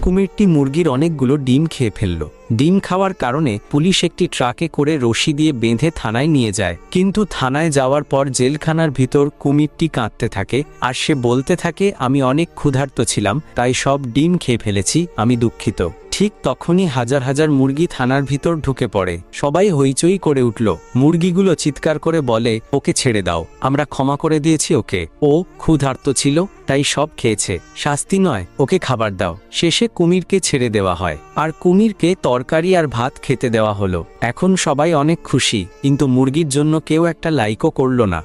কুমিরটি মুরগির অনেকগুলো ডিম খেয়ে ফেলল। ডিম খাওয়ার কারণে পুলিশ একটি ট্রাকে করে রশি দিয়ে বেঁধে থানায় নিয়ে যায়। কিন্তু থানায় যাওয়ার পর জেলখানার ভিতর কুমিরটি কাঁদতে থাকে আর সে বলতে থাকে, আমি অনেক ক্ষুধার্ত ছিলাম, তাই সব ডিম খেয়ে ফেলেছি, আমি দুঃখিত। ঠিক তখনই হাজার হাজার মুরগি থানার ভিতর ঢুকে পড়ে। সবাই হইচই করে উঠল। মুরগিগুলো চিৎকার করে বলে, ওকে ছেড়ে দাও, আমরা ক্ষমা করে দিয়েছি ওকে, ও ক্ষুধার্ত ছিল তাই সব খেয়েছে, শাস্তি নয়, ওকে খাবার দাও। শেষে কুমিরকে ছেড়ে দেওয়া হয় আর কুমিরকে তরকারি আর ভাত খেতে দেওয়া হলো। এখন সবাই অনেক খুশি, কিন্তু মুরগির জন্য কেউ একটা লাইকও করল না।